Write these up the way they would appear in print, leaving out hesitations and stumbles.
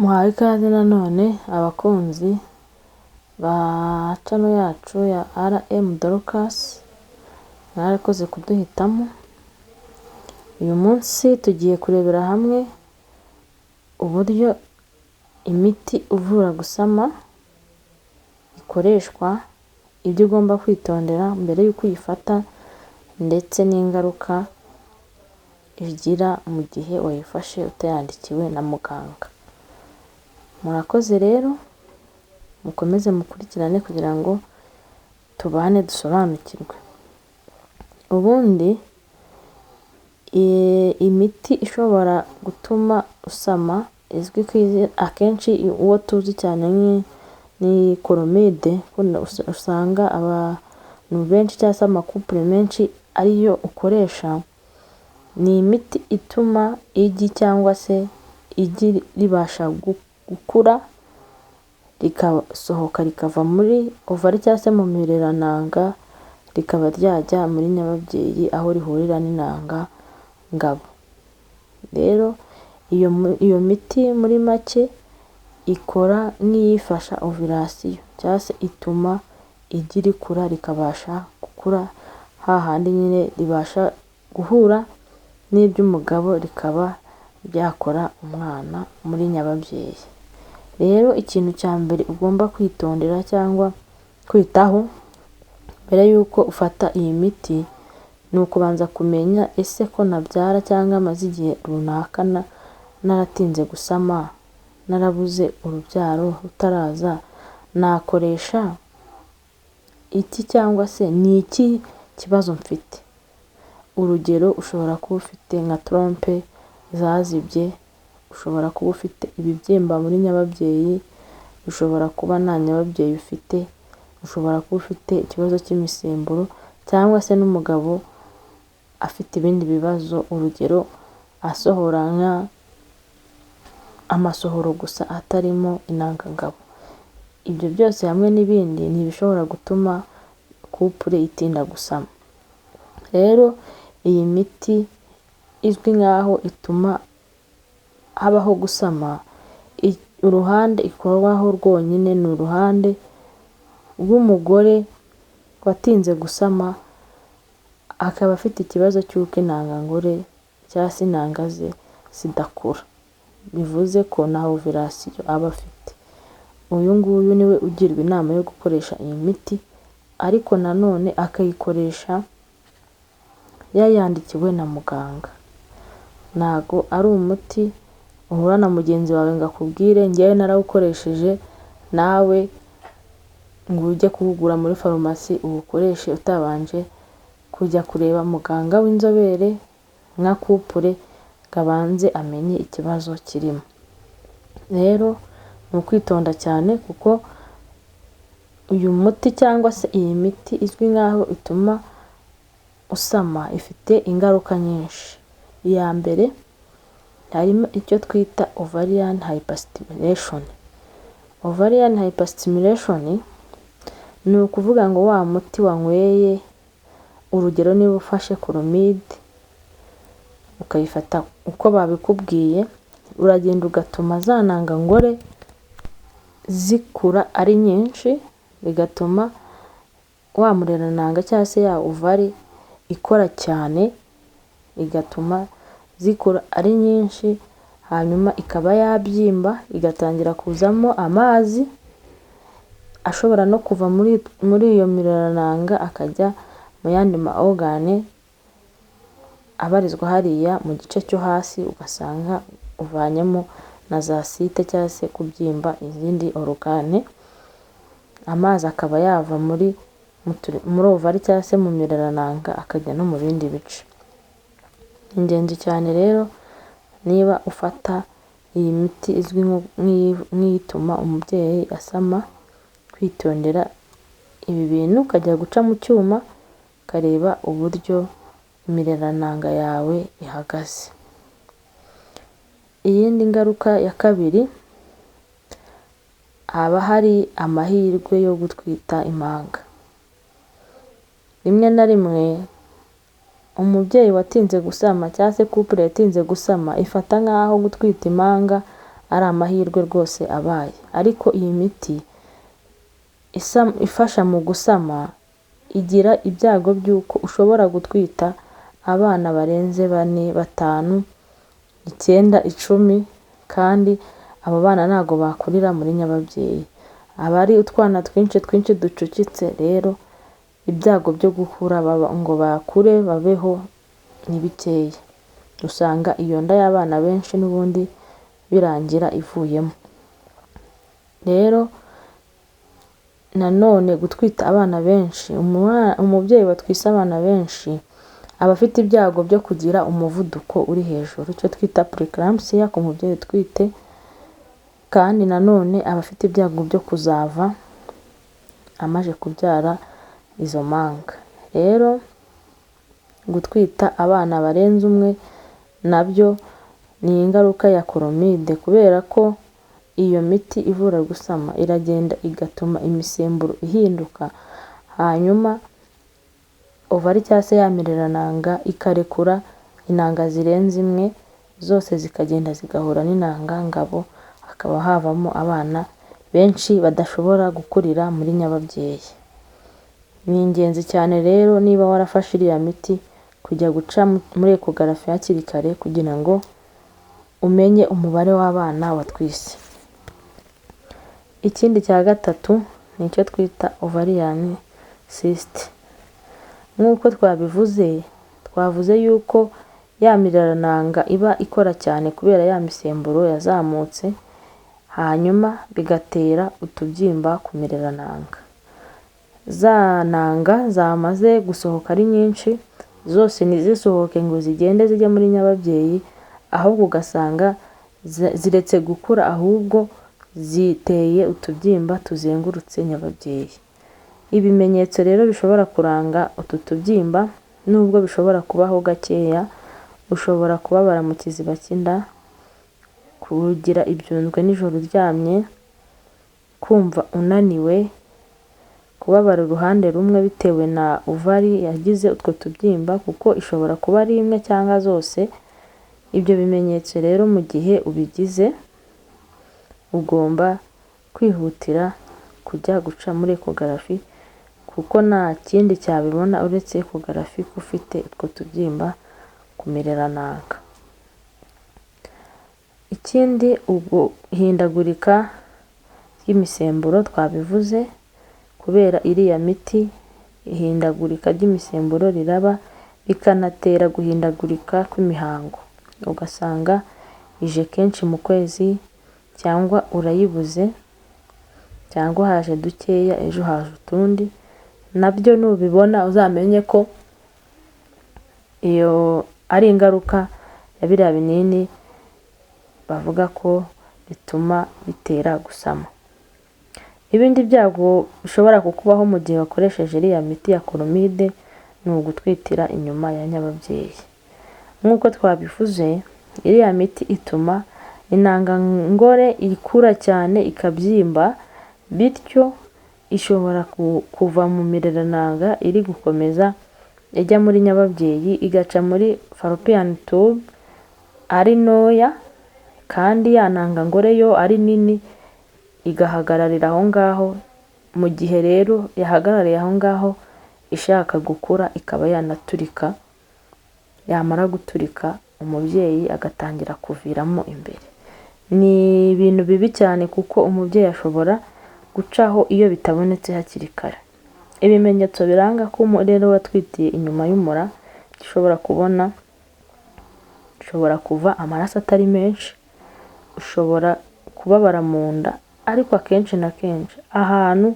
Muhawe ikaze nanone abakunzi ba channel yacu ya RM Dorcas, mwarakoze kuduhitamo. Uyu munsi tugiye kurebera hamwe uburyo imiti uvura gusama ikoreshwa, ibyo ugomba kwitondera mbere y'uko uyifata, ndetse n'ingaruka igira mu gihe wayifashe utayandikiwe na muganga. Murakoze rero, mukomeze mukurikirane kugira ngo tubane dusobanukirwe. Ubundi imiti ishobora gutuma usama izwi akenshi uwo tuzi cyane ni Colomide, usanga abantu benshi cyangwa se amakupure menshi ariyo ukoresha. Ni imiti ituma igi cyangwa se igi ribasha gukura rikasohoka rikava muri ovari cyangwa se mu mirerananga rikaba ryajya muri nyababyeyi aho rihurira n'intanga ngabo. Rero iyo miti muri make ikora nk'iyifasha ovulation cyangwa se ituma igi rikura rikabasha gukura hahandi nyine ribasha guhura n'iby'umugabo rikaba byakora umwana muri nyababyeyi. Rero ikintu cya mbere ugomba kwitondera cyangwa kwitaho mbere y'uko ufata iyi miti ni ukubanza kumenya ese ko nabyara cyangwa maze igihe runaka naratinze gusama, narabuze urubyaro rutaraza, nakoresha iki cyangwa se ni iki kibazo mfite. Urugero, ushobora kuba ufite nka trompe zazibye, ushobora kuba ufite ibibyimba muri nyababyeyi, ushobora kuba nta nyababyeyi ufite, ushobora kuba ufite ikibazo cy'imisemburo, cyangwa se n'umugabo afite ibindi bibazo, urugero asohora amasohoro gusa atarimo intangangabo. Ibyo byose hamwe n'ibindi ni ibishobora gutuma kupure itinda gusama. Rero iyi miti izwi nk'aho ituma habaho gusama, uruhande ikorwaho rwonyine ni uruhande rw'umugore watinze gusama, akaba afite ikibazo cy'uko intangangore cyangwa se intanga ze zidakura, bivuze ko nta ovulation aba afite. Uyu nguyu niwe ugirwa inama yo gukoresha iyi miti, ariko nanone akayikoresha yayandikiwe na muganga. Ntago ari umuti uhura na mugenzi wawe ngo akubwire njyewe narawukoresheje nawe ngo ujye kuwugura muri farumasi uwukoreshe utabanje kujya kureba muganga w'inzobere nka kupure ngo abanze amenye ikibazo kirimo. Rero ni ukwitonda cyane kuko uyu muti cyangwa se iyi miti izwi nk'aho ituma usama ifite ingaruka nyinshi. Iya mbere harimo icyo twita ovarian hyperstimulation. Ovarian hyperstimulation ni ukuvuga ngo wa muti wanyweye, urugero niba ufashe Colomide ukayifata uko babikubwiye, uragenda ugatuma za ntangangore zikura ari nyinshi, bigatuma wa murerananga cyangwa se ya ovari ikora cyane, igatuma zikura ari nyinshi, hanyuma ikaba yabyimba, igatangira kuzamo amazi ashobora no kuva muri iyo mirerananga akajya mu yandi ma organe abarizwa hariya mu gice cyo hasi, ugasanga uvanyemo na za site cyangwa se kubyimba izindi organe. Amazi akaba yava muri ovari cyangwa se mu mirerananga akajya no mu bindi bice. Ingenzi cyane rero niba ufata iyi miti izwi nk'ituma umubyeyi asama, kwitondera ibi bintu, ukajya guca mu cyuma ukareba uburyo imirerananga yawe ihagaze. Iyindi ngaruka ya kabiri, haba hari amahirwe yo gutwita impanga. Rimwe na rimwe umubyeyi watinze gusama cyangwa se kupure yatinze gusama ifata nk'aho gutwita impanga ari amahirwe rwose abaye. Ariko iyi miti ifasha mu gusama igira ibyago by'uko ushobora gutwita abana barenze 4, 5, 9, 10 kandi abo bana ntago bakurira muri nyababyeyi. Aba ari utwana twinshi ducucitse, rero ibyago byo gukura ngo bakure babeho ni bikeya. Usanga iyo nda y'abana benshi n'ubundi birangira ivuyemo. Rero nanone gutwita abana benshi, umubyeyi watwise abana benshi aba afite ibyago byo kugira umuvuduko uri hejuru, icyo twita preeclampsia ku mubyeyi utwite, kandi nanone aba afite ibyago byo kuzava amaze kubyara izo mpanga. Rero gutwita abana barenze 1 nabyo ni ingaruka ya Chlomide, kubera ko iyo miti ivura gusama iragenda igatuma imisemburo ihinduka, hanyuma ovari cyangwa se ya mirerananga ikarekura intanga zirenze 1, zose zikagenda zigahura n'intanga ngabo, hakaba havamo abana benshi badashobora gukurira muri nyababyeyi. Ni ingenzi cyane rero niba warafashe iriya miti kujya guca muri ecography hakiri kare kugira ngo umenye umubare w'abana watwise. Ikindi cya gatatu ni icyo twita ovarian cyst. Nk'uko twavuze yuko ya mirerananga iba ikora cyane kubera ya misemburo yazamutse, hanyuma bigatera utubyimba ku mirerananga. Za ntanga zamaze gusohoka ari nyinshi, zose ntizisohoke ngo zigende zijya muri nyababyeyi, ahubwo ugasanga ziretse gukura, ahubwo ziteye utubyimba tuzengurutse nyababyeyi. Ibimenyetso rero bishobora kuranga utu tubyimba, nubwo bishobora kubaho gakeya, ushobora kubabara mu kiziba cy'inda, kugira ibyunzwe nijoro uryamye, kumva unaniwe, kubabara uruhande rumwe bitewe na ovari yagize utwo tubyimba, kuko ishobora kuba ari imwe cyangwa zose. Ibyo bimenyetso rero mu gihe ubigize ugomba kwihutira kujya guca muri ecography, kuko nta kindi cyabibona uretse ecography ko ufite utwo tubyimba ku mirerananga. Ikindi, ubwo hindagurika ry'imisemburo twabivuze, kubera iriya miti ihindagurika ry'imisemburo riraba, bikanatera guhindagurika kw'imihango, ugasanga ije kenshi mu kwezi, cyangwa urayibuze, cyangwa haje dukeya ejo haje utundi. Nabyo nubibona uzamenye ko iyo ari ingaruka ya biriya binini bavuga ko bituma bitera gusama. Ibindi byago bishobora kukubaho mu gihe wakoresheje iriya miti ya Chlomide ni ugutwitira inyuma ya nyababyeyi. Nk'uko twabivuze, iriya miti ituma intanga ngore ikura cyane ikabyimba, bityo ishobora kuva mu mirerananga iri gukomeza ijya muri nyababyeyi, igaca muri fallopian tube ari ntoya, kandi ya ntanga ngore yo ari nini, igahagararira aho ngaho. Mu gihe rero yahagarariye aho ngaho ishaka gukura, ikaba yanaturika, yamara guturika umubyeyi agatangira kuviramo imbere. Ni ibintu bibi cyane, kuko umubyeyi ashobora gucaho iyo bitabonetse hakiri kare. Ibimenyetso biranga ko rero watwitiye inyuma y'umura, ushobora kuva amaraso atari menshi, ushobora kubabara mu nda, ariko akenshi na kenshi ahantu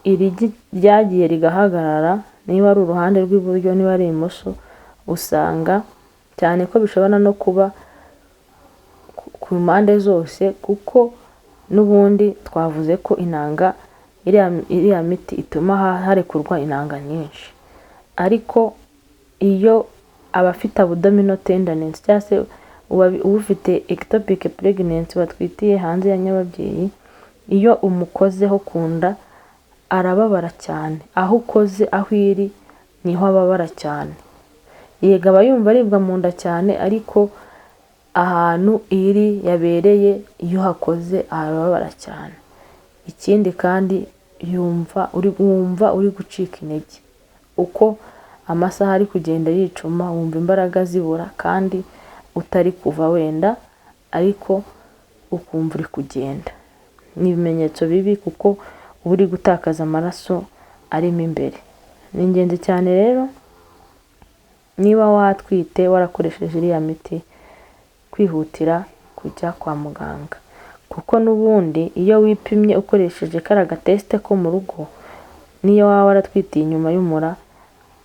irigi ryagiye rigahagarara, niba ari uruhande rw'iburyo niba ari imoso, usanga cyane ko bishobora no kuba ku mpande zose, kuko n'ubundi twavuze ko intanga iriya miti ituma harekurwa intanga nyinshi. Ariko iyo abafite abdominal tenderness cyangwa se ufite ectopic pregnancy watwitiye hanze ya nyababyeyi, iyo umukozeho ku nda arababara cyane, aho ukoze aho iri niho ababara cyane. Yego aba yumva aribwa mu nda cyane, ariko ahantu iri yabereye iyo hakoze arababara cyane. Ikindi kandi wumva uri gucika intege, uko amasaha ari kugenda yicuma wumva imbaraga zibura kandi utari kuva wenda, ariko ukumva uri kugenda. Ni ibimenyetso bibi kuko uba uri gutakaza amaraso arimo imbere. Ni ingenzi cyane rero niba watwite warakoresheje iriya miti kwihutira kujya kwa muganga, kuko n'ubundi iyo wipimye ukoresheje kariya gatesite ko mu rugo, niyo waba waratwitiye inyuma y'umura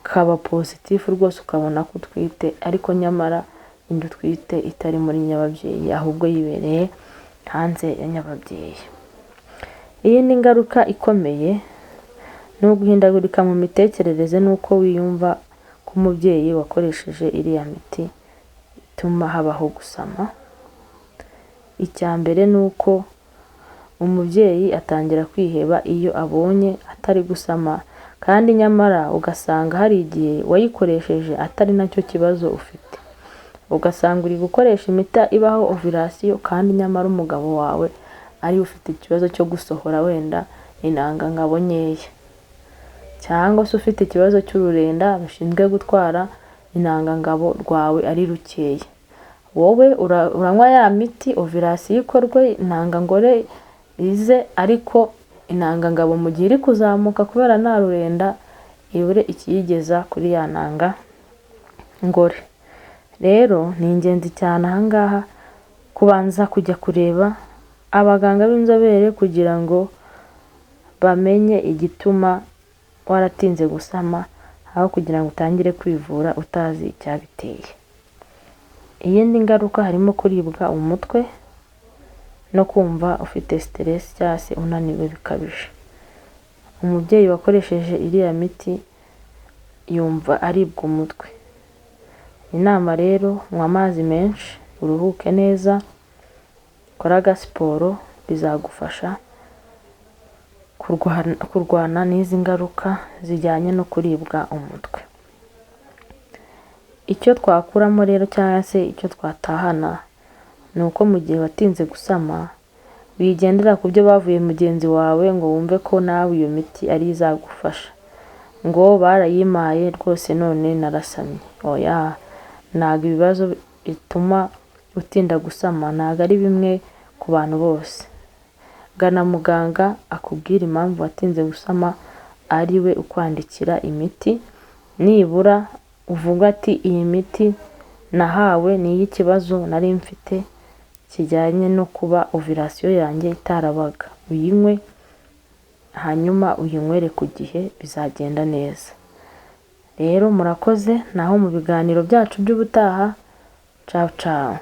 kaba positifu rwose ukabona ko utwite, ariko nyamara inda utwite itari muri nyababyeyi ahubwo yibereye hanze ya nyababyeyi. Iyi ni ingaruka ikomeye, ni uguhindagurika mu mitekerereze n'uko wiyumva ko umubyeyi wakoresheje iriya miti ituma habaho gusama. Icya mbere ni uko umubyeyi atangira kwiheba iyo abonye atari gusama, kandi nyamara ugasanga hari igihe wayikoresheje atari nacyo kibazo ufite. Ugasanga uri gukoresha imiti ibaho ovulasiyo kandi nyamara umugabo wawe ari ufite ikibazo cyo gusohora wenda intangangabo nkeya, cyangwa se ufite ikibazo cy'ururenda rushinzwe gutwara intangangabo rwawe ari rukeya. Wowe uranywa ya miti ovulasiyo ikorwe intangangore ize, ariko intangangabo mu gihe iri kuzamuka kubera nta rurenda ibure ikiyigeza kuri ya ntangangore. Rero ni ingenzi cyane ahangaha kubanza kujya kureba abaganga b'inzobere kugira ngo bamenye igituma waratinze gusama, aho kugira ngo utangire kwivura utazi icyabiteye. Iyindi ngaruka harimo kuribwa umutwe no kumva ufite stress cyangwa se unaniwe bikabije. Umubyeyi wakoresheje iriya miti yumva aribwa umutwe. Inama rero, nywa amazi menshi, uruhuke neza, kora siporo, bizagufasha kurwana n'izi ngaruka zijyanye no kuribwa umutwe. Icyo twakuramo rero cyangwa se icyo twatahana ni uko mu gihe watinze gusama wigendera ku byo bavuye mugenzi wawe ngo wumve ko nawe iyo miti ari izagufasha, ngo barayimaye rwose none narasamye. Oya, ntabwo ibibazo bituma utinda gusama ntabwo ari bimwe ku bantu bose. Gana muganga akubwira impamvu watinze gusama, ari we ukwandikira imiti. Nibura uvuga ati iyi miti nahawe ni iy'ikibazo nari mfite kijyanye no kuba ovulasiyo yanjye itarabaga, uyinywe hanyuma uyinywere ku gihe, bizagenda neza. Rero murakoze, naho mu biganiro byacu by'ubutaha. Ciao ciao.